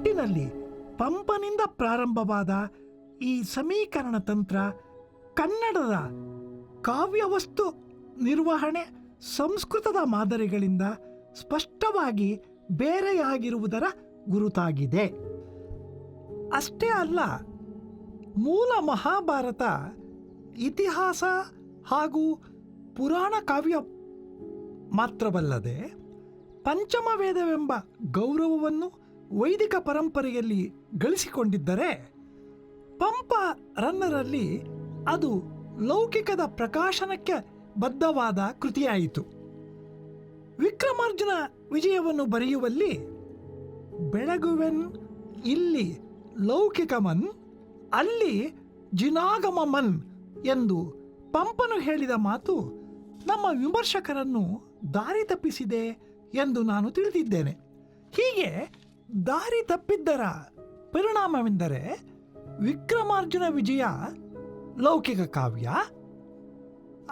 ಒಟ್ಟಿನಲ್ಲಿ ಪಂಪನಿಂದ ಪ್ರಾರಂಭವಾದ ಈ ಸಮೀಕರಣ ತಂತ್ರ ಕನ್ನಡದ ಕಾವ್ಯವಸ್ತು ನಿರ್ವಹಣೆ ಸಂಸ್ಕೃತದ ಮಾದರಿಗಳಿಂದ ಸ್ಪಷ್ಟವಾಗಿ ಬೇರೆಯಾಗಿರುವುದರ ಗುರುತಾಗಿದೆ. ಅಷ್ಟೇ ಅಲ್ಲ, ಮೂಲ ಮಹಾಭಾರತ ಇತಿಹಾಸ ಹಾಗೂ ಪುರಾಣ ಕಾವ್ಯ ಮಾತ್ರವಲ್ಲದೆ ಪಂಚಮ ವೇದವೆಂಬ ಗೌರವವನ್ನು ವೈದಿಕ ಪರಂಪರೆಯಲ್ಲಿ ಗಳಿಸಿಕೊಂಡಿದ್ದರೆ ಪಂಪ ರನ್ನರಲ್ಲಿ ಅದು ಲೌಕಿಕದ ಪ್ರಕಾಶನಕ್ಕೆ ಬದ್ಧವಾದ ಕೃತಿಯಾಯಿತು. ವಿಕ್ರಮಾರ್ಜುನ ವಿಜಯವನ್ನು ಬರೆಯುವಲ್ಲಿ ಬೆಳಗುವೆನ್ ಇಲ್ಲಿ ಲೌಕಿಕಮನ್ ಅಲ್ಲಿ ಜಿನಾಗಮಮನ್ ಎಂದು ಪಂಪನು ಹೇಳಿದ ಮಾತು ನಮ್ಮ ವಿಮರ್ಶಕರನ್ನು ದಾರಿ ತಪ್ಪಿಸಿದೆ ಎಂದು ನಾನು ತಿಳಿದಿದ್ದೇನೆ. ಹೀಗೆ ದಾರಿ ತಪ್ಪಿದ್ದರ ಪರಿಣಾಮವೆಂದರೆ ವಿಕ್ರಮಾರ್ಜುನ ವಿಜಯ ಲೌಕಿಕ ಕಾವ್ಯ,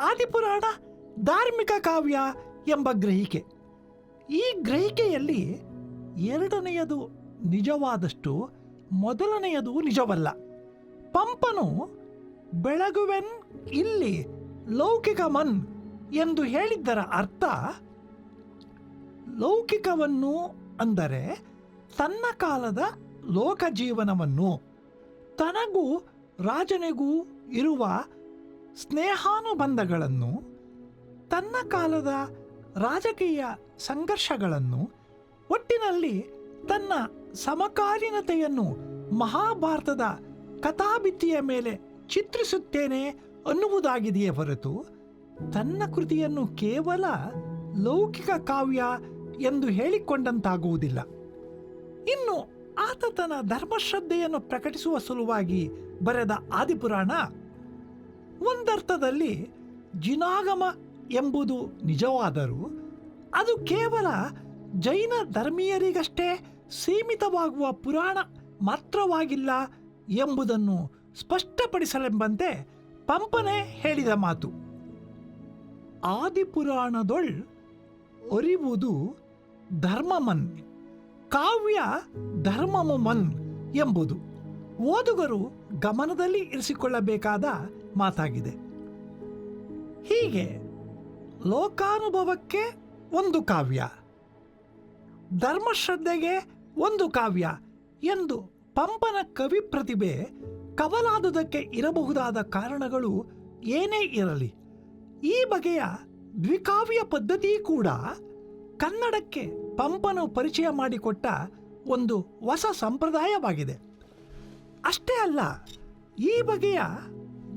ಆದಿಪುರಾಣ ಧಾರ್ಮಿಕ ಕಾವ್ಯ ಎಂಬ ಗ್ರಹಿಕೆ. ಈ ಗ್ರಹಿಕೆಯಲ್ಲಿ ಎರಡನೆಯದು ನಿಜವಾದಷ್ಟು ಮೊದಲನೆಯದು ನಿಜವಲ್ಲ. ಪಂಪನು ಬೆಳಗುವೆನ್ ಇಲ್ಲಿ ಲೌಕಿಕ ಮನ್ ಎಂದು ಹೇಳಿದ್ದರ ಅರ್ಥ ಲೌಕಿಕವನ್ನು ಅಂದರೆ ತನ್ನ ಕಾಲದ ಲೋಕಜೀವನವನ್ನು, ತನಗೂ ರಾಜನಿಗೂ ಇರುವ ಸ್ನೇಹಾನುಬಂಧಗಳನ್ನು, ತನ್ನ ಕಾಲದ ರಾಜಕೀಯ ಸಂಘರ್ಷಗಳನ್ನು, ಒಟ್ಟಿನಲ್ಲಿ ತನ್ನ ಸಮಕಾಲೀನತೆಯನ್ನು ಮಹಾಭಾರತದ ಕಥಾಭಿತ್ತಿಯ ಮೇಲೆ ಚಿತ್ರಿಸುತ್ತೇನೆ ಅನ್ನುವುದಾಗಿದೆಯೇ ಹೊರತು ತನ್ನ ಕೃತಿಯನ್ನು ಕೇವಲ ಲೌಕಿಕ ಕಾವ್ಯ ಎಂದು ಹೇಳಿಕೊಂಡಂತಾಗುವುದಿಲ್ಲ. ಇನ್ನು ಆತ ತನ್ನ ಧರ್ಮಶ್ರದ್ಧೆಯನ್ನು ಪ್ರಕಟಿಸುವ ಸಲುವಾಗಿ ಬರೆದ ಆದಿಪುರಾಣ ಒಂದರ್ಥದಲ್ಲಿ ಜಿನಾಗಮ ಎಂಬುದು ನಿಜವಾದರೂ ಅದು ಕೇವಲ ಜೈನ ಧರ್ಮೀಯರಿಗಷ್ಟೇ ಸೀಮಿತವಾಗುವ ಪುರಾಣ ಮಾತ್ರವಾಗಿಲ್ಲ ಎಂಬುದನ್ನು ಸ್ಪಷ್ಟಪಡಿಸಲೆಂಬಂತೆ ಪಂಪನೇ ಹೇಳಿದ ಮಾತು. ಆದಿಪುರಾಣದೊಳ್ ಒರಿವುದು ಧರ್ಮಮನ್, ಕಾವ್ಯ ಧರ್ಮಮನ್ ಎಂಬುದು ಓದುಗರು ಗಮನದಲ್ಲಿ ಇರಿಸಿಕೊಳ್ಳಬೇಕಾದ ಮಾತಾಗಿದೆ. ಹೀಗೆ ಲೋಕಾನುಭವಕ್ಕೆ ಒಂದು ಕಾವ್ಯ, ಧರ್ಮಶ್ರದ್ಧೆಗೆ ಒಂದು ಕಾವ್ಯ ಎಂದು ಪಂಪನ ಕವಿ ಪ್ರತಿಭೆ ಕವಲಾದುದಕ್ಕೆ ಇರಬಹುದಾದ ಕಾರಣಗಳು ಏನೇ ಇರಲಿ, ಈ ಬಗೆಯ ದ್ವಿಕಾವ್ಯ ಪದ್ಧತಿ ಕೂಡ ಕನ್ನಡಕ್ಕೆ ಪಂಪನು ಪರಿಚಯ ಮಾಡಿಕೊಟ್ಟ ಒಂದು ಹೊಸ ಸಂಪ್ರದಾಯವಾಗಿದೆ. ಅಷ್ಟೇ ಅಲ್ಲ, ಈ ಬಗೆಯ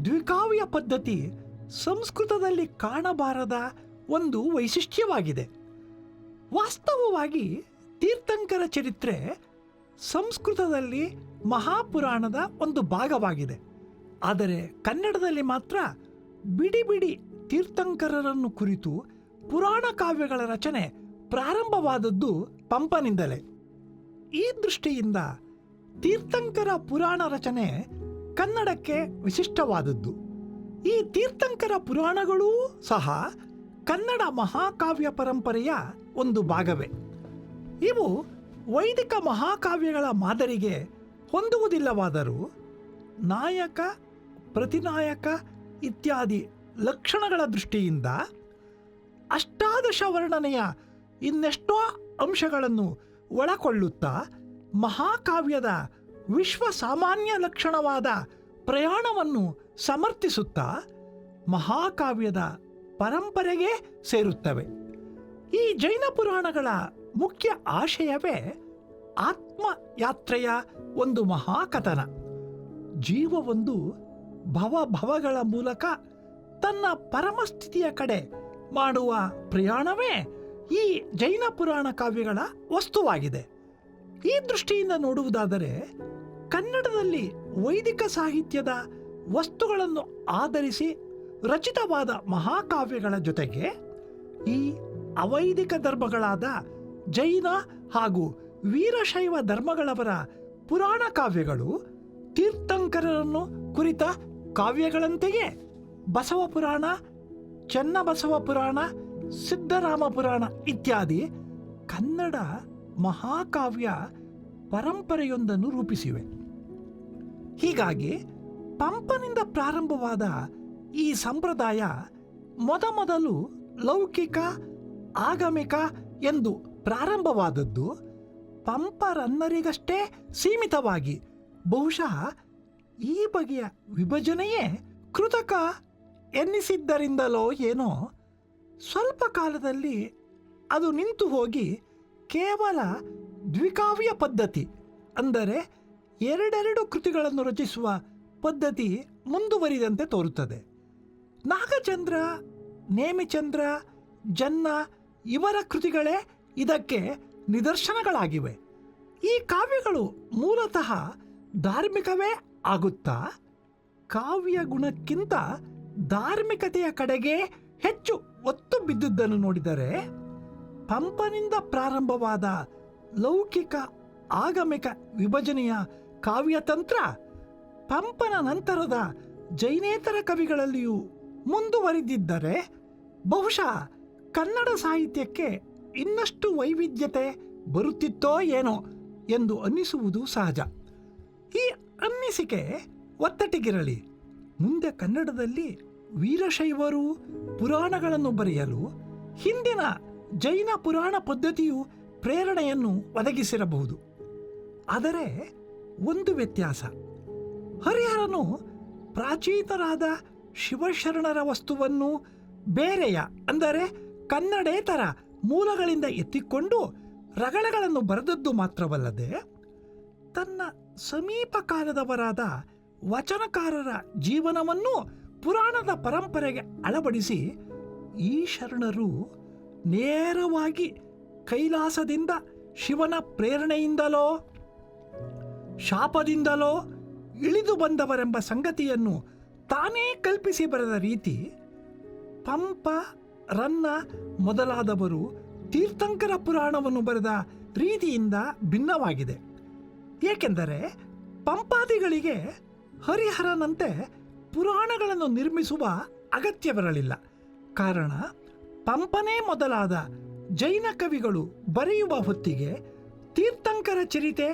ದ್ವಿಕಾವ್ಯ ಪದ್ಧತಿ ಸಂಸ್ಕೃತದಲ್ಲಿ ಕಾಣಬಾರದ ಒಂದು ವೈಶಿಷ್ಟ್ಯವಾಗಿದೆ. ವಾಸ್ತವವಾಗಿ ತೀರ್ಥಂಕರ ಚರಿತ್ರೆ ಸಂಸ್ಕೃತದಲ್ಲಿ ಮಹಾಪುರಾಣದ ಒಂದು ಭಾಗವಾಗಿದೆ. ಆದರೆ ಕನ್ನಡದಲ್ಲಿ ಮಾತ್ರ ಬಿಡಿ ಬಿಡಿ ತೀರ್ಥಂಕರರನ್ನು ಕುರಿತು ಪುರಾಣ ಕಾವ್ಯಗಳ ರಚನೆ ಪ್ರಾರಂಭವಾದದ್ದು ಪಂಪನಿಂದಲೇ. ಈ ದೃಷ್ಟಿಯಿಂದ ತೀರ್ಥಂಕರ ಪುರಾಣ ರಚನೆ ಕನ್ನಡಕ್ಕೆ ವಿಶಿಷ್ಟವಾದದ್ದು. ಈ ತೀರ್ಥಂಕರ ಪುರಾಣಗಳೂ ಸಹ ಕನ್ನಡ ಮಹಾಕಾವ್ಯ ಪರಂಪರೆಯ ಒಂದು ಭಾಗವೇ. ಇವು ವೈದಿಕ ಮಹಾಕಾವ್ಯಗಳ ಮಾದರಿಗೆ ಹೊಂದುವುದಿಲ್ಲವಾದರೂ ನಾಯಕ, ಪ್ರತಿನಾಯಕ ಇತ್ಯಾದಿ ಲಕ್ಷಣಗಳ ದೃಷ್ಟಿಯಿಂದ ಅಷ್ಟಾದಶ ವರ್ಣನೆಯ ಇನ್ನೆಷ್ಟೋ ಅಂಶಗಳನ್ನು ಒಳಗೊಳ್ಳುತ್ತಾ ಮಹಾಕಾವ್ಯದ ವಿಶ್ವ ಸಾಮಾನ್ಯ ಲಕ್ಷಣವಾದ ಪ್ರಯಾಣವನ್ನು ಸಮರ್ಥಿಸುತ್ತಾ ಮಹಾಕಾವ್ಯದ ಪರಂಪರೆಗೆ ಸೇರುತ್ತವೆ. ಈ ಜೈನ ಪುರಾಣಗಳ ಮುಖ್ಯ ಆಶಯವೇ ಆತ್ಮಯಾತ್ರೆಯ ಒಂದು ಮಹಾಕಥನ. ಜೀವವೊಂದು ಭವಗಳ ಮೂಲಕ ತನ್ನ ಪರಮಸ್ಥಿತಿಯ ಕಡೆ ಮಾಡುವ ಪ್ರಯಾಣವೇ ಈ ಜೈನ ಪುರಾಣ ಕಾವ್ಯಗಳ ವಸ್ತುವಾಗಿದೆ. ಈ ದೃಷ್ಟಿಯಿಂದ ನೋಡುವುದಾದರೆ ಕನ್ನಡದಲ್ಲಿ ವೈದಿಕ ಸಾಹಿತ್ಯದ ವಸ್ತುಗಳನ್ನು ಆಧರಿಸಿ ರಚಿತವಾದ ಮಹಾಕಾವ್ಯಗಳ ಜೊತೆಗೆ ಈ ಅವೈದಿಕ ಧರ್ಮಗಳಾದ ಜೈನ ಹಾಗೂ ವೀರಶೈವ ಧರ್ಮಗಳವರ ಪುರಾಣ ಕಾವ್ಯಗಳು ತೀರ್ಥಂಕರರನ್ನು ಕುರಿತ ಕಾವ್ಯಗಳಂತೆಯೇ ಬಸವ ಪುರಾಣ, ಚೆನ್ನಬಸವ ಪುರಾಣ, ಸಿದ್ಧರಾಮ ಪುರಾಣ ಇತ್ಯಾದಿ ಕನ್ನಡ ಮಹಾಕಾವ್ಯ ಪರಂಪರೆಯೊಂದನ್ನು ರೂಪಿಸಿವೆ. ಹೀಗಾಗಿ ಪಂಪನಿಂದ ಪ್ರಾರಂಭವಾದ ಈ ಸಂಪ್ರದಾಯ ಮೊದಮೊದಲು ಲೌಕಿಕ, ಆಗಮಿಕ ಎಂದು ಪ್ರಾರಂಭವಾದದ್ದು ಪಂಪರನ್ನರಿಗಷ್ಟೇ ಸೀಮಿತವಾಗಿ, ಬಹುಶಃ ಈ ಬಗೆಯ ವಿಭಜನೆಯೇ ಕೃತಕ ಎನ್ನಿಸಿದ್ದರಿಂದಲೋ ಏನೋ ಸ್ವಲ್ಪ ಕಾಲದಲ್ಲಿ ಅದು ನಿಂತು ಹೋಗಿ ಕೇವಲ ದ್ವಿಕಾವ್ಯ ಪದ್ಧತಿ, ಅಂದರೆ ಎರಡೆರಡು ಕೃತಿಗಳನ್ನು ರಚಿಸುವ ಪದ್ಧತಿ ಮುಂದುವರಿದಂತೆ ತೋರುತ್ತದೆ. ನಾಗಚಂದ್ರ, ನೇಮಿಚಂದ್ರ, ಜನ್ನ ಇವರ ಕೃತಿಗಳೇ ಇದಕ್ಕೆ ನಿದರ್ಶನಗಳಾಗಿವೆ. ಈ ಕಾವ್ಯಗಳು ಮೂಲತಃ ಧಾರ್ಮಿಕವೇ ಆಗುತ್ತಾ ಕಾವ್ಯ ಗುಣಕ್ಕಿಂತ ಧಾರ್ಮಿಕತೆಯ ಕಡೆಗೆ ಹೆಚ್ಚು ಒತ್ತು ಬಿದ್ದುದನ್ನು ನೋಡಿದರೆ ಪಂಪನಿಂದ ಪ್ರಾರಂಭವಾದ ಲೌಕಿಕ ಆಗಮಿಕ ವಿಭಜನೆಯ ಕಾವ್ಯತಂತ್ರ ಪಂಪನ ನಂತರದ ಜೈನೇತರ ಕವಿಗಳಲ್ಲಿಯೂ ಮುಂದುವರಿದಿದ್ದರೆ ಬಹುಶಃ ಕನ್ನಡ ಸಾಹಿತ್ಯಕ್ಕೆ ಇನ್ನಷ್ಟು ವೈವಿಧ್ಯತೆ ಬರುತ್ತಿತ್ತೋ ಏನೋ ಎಂದು ಅನ್ನಿಸುವುದು ಸಹಜ. ಈ ಅನ್ನಿಸಿಕೆ ಒತ್ತಟಿಗಿರಲಿ. ಮುಂದೆ ಕನ್ನಡದಲ್ಲಿ ವೀರಶೈವರು ಪುರಾಣಗಳನ್ನು ಬರೆಯಲು ಹಿಂದಿನ ಜೈನ ಪುರಾಣ ಪದ್ಧತಿಯು ಪ್ರೇರಣೆಯನ್ನು ಒದಗಿಸಿರಬಹುದು. ಆದರೆ ಒಂದು ವ್ಯತ್ಯಾಸ, ಹರಿಹರನು ಪ್ರಾಚೀನರಾದ ಶಿವಶರಣರ ವಸ್ತುವನ್ನು ಬೇರೆಯ, ಅಂದರೆ ಕನ್ನಡೇತರ ಮೂಲಗಳಿಂದ ಎತ್ತಿಕೊಂಡು ರಗಳೆಗಳನ್ನು ಬರೆದದ್ದು ಮಾತ್ರವಲ್ಲದೆ ತನ್ನ ಸಮೀಪ ಕಾಲದವರಾದ ವಚನಕಾರರ ಜೀವನವನ್ನು ಪುರಾಣದ ಪರಂಪರೆಗೆ ಅಳವಡಿಸಿ ಈ ಶರಣರು ನೇರವಾಗಿ ಕೈಲಾಸದಿಂದ ಶಿವನ ಪ್ರೇರಣೆಯಿಂದಲೋ ಶಾಪದಿಂದಲೋ ಇಳಿದು ಬಂದವರೆಂಬ ಸಂಗತಿಯನ್ನು ತಾನೇ ಕಲ್ಪಿಸಿ ಬರೆದ ರೀತಿ ಪಂಪ, ರನ್ನ ಮೊದಲಾದವರು ತೀರ್ಥಂಕರ ಪುರಾಣವನ್ನು ಬರೆದ ರೀತಿಯಿಂದ ಭಿನ್ನವಾಗಿದೆ. ಏಕೆಂದರೆ ಪಂಪಾದಿಗಳಿಗೆ ಹರಿಹರನಂತೆ ಪುರಾಣಗಳನ್ನು ನಿರ್ಮಿಸುವ ಅಗತ್ಯವಿರಲಿಲ್ಲ. ಕಾರಣ ಪಂಪನೇ ಮೊದಲಾದ ಜೈನ ಕವಿಗಳು ಬರೆಯುವ ಹೊತ್ತಿಗೆ ತೀರ್ಥಂಕರ ಚರಿತೆ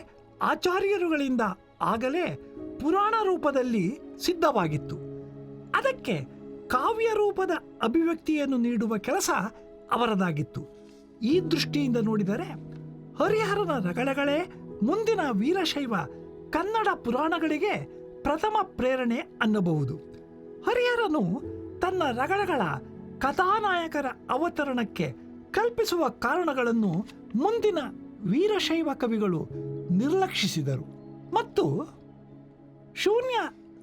ಆಚಾರ್ಯರುಗಳಿಂದ ಆಗಲೇ ಪುರಾಣ ರೂಪದಲ್ಲಿ ಸಿದ್ಧವಾಗಿತ್ತು. ಅದಕ್ಕೆ ಕಾವ್ಯ ರೂಪದ ಅಭಿವ್ಯಕ್ತಿಯನ್ನು ನೀಡುವ ಕೆಲಸ ಅವರದಾಗಿತ್ತು. ಈ ದೃಷ್ಟಿಯಿಂದ ನೋಡಿದರೆ ಹರಿಹರನ ರಗಳೆಗಳೇ ಮುಂದಿನ ವೀರಶೈವ ಕನ್ನಡ ಪುರಾಣಗಳಿಗೆ ಪ್ರಥಮ ಪ್ರೇರಣೆ ಅನ್ನಬಹುದು. ಹರಿಹರನು ತನ್ನ ರಗಳೆಗಳ ಕಥಾನಾಯಕರ ಅವತರಣಕ್ಕೆ ಕಲ್ಪಿಸುವ ಕಾರಣಗಳನ್ನು ಮುಂದಿನ ವೀರಶೈವ ಕವಿಗಳು ನಿರ್ಲಕ್ಷಿಸಿದರು ಮತ್ತು ಶೂನ್ಯ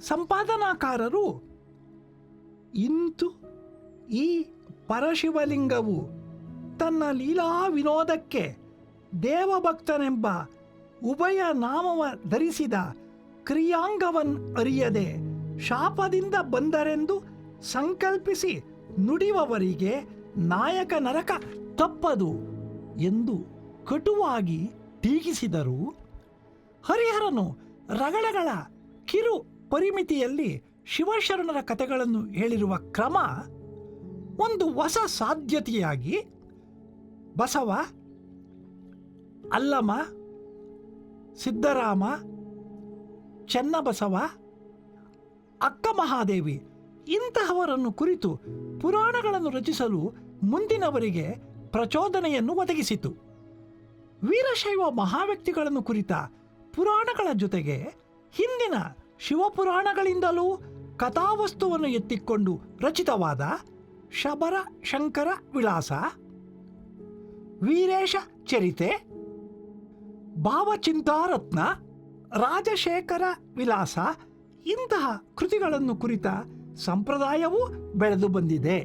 ಸಂಪಾದನಾಕಾರರು ಇಂತು ಈ ಪರಶಿವಲಿಂಗವು ತನ್ನ ಲೀಲಾ ವಿನೋದಕ್ಕೆ ದೇವಭಕ್ತನೆಂಬ ಉಭಯ ನಾಮವ ಧರಿಸಿದ ಕ್ರಿಯಾಂಗವನ್ ಅರಿಯದೆ ಶಾಪದಿಂದ ಬಂದರೆಂದು ಸಂಕಲ್ಪಿಸಿ ನುಡಿಯುವವರಿಗೆ ನಾಯಕ ನರಕ ತಪ್ಪದು ಎಂದು ಕಟುವಾಗಿ ಟೀಕಿಸಿದರು. ಹರಿಹರನು ರಗಳೆಗಳ ಕಿರು ಪರಿಮಿತಿಯಲ್ಲಿ ಶಿವಶರಣರ ಕಥೆಗಳನ್ನು ಹೇಳಿರುವ ಕ್ರಮ ಒಂದು ಹೊಸ ಸಾಧ್ಯತೆಯಾಗಿ ಬಸವ, ಅಲ್ಲಮ, ಸಿದ್ದರಾಮ, ಚೆನ್ನಬಸವ, ಅಕ್ಕ ಮಹಾದೇವಿ ಇಂತಹವರನ್ನು ಕುರಿತು ಪುರಾಣಗಳನ್ನು ರಚಿಸಲು ಮುಂದಿನವರಿಗೆ ಪ್ರಚೋದನೆಯನ್ನು ಒದಗಿಸಿತು. ವೀರಶೈವ ಮಹಾವ್ಯಕ್ತಿಗಳನ್ನು ಕುರಿತ ಪುರಾಣಗಳ ಜೊತೆಗೆ ಹಿಂದಿನ ಶಿವಪುರಾಣಗಳಿಂದಲೂ ಕಥಾವಸ್ತುವನ್ನು ಎತ್ತಿಕೊಂಡು ರಚಿತವಾದ ಶಬರ ಶಂಕರ ವಿಲಾಸ, ವೀರೇಶ ಚರಿತೆ, ಭಾವಚಿಂತಾರತ್ನ, ರಾಜಶೇಖರ ವಿಲಾಸ ಇಂತಹ ಕೃತಿಗಳನ್ನು ಕುರಿತ ಸಂಪ್ರದಾಯವೂ ಬೆಳೆದು ಬಂದಿದೆ.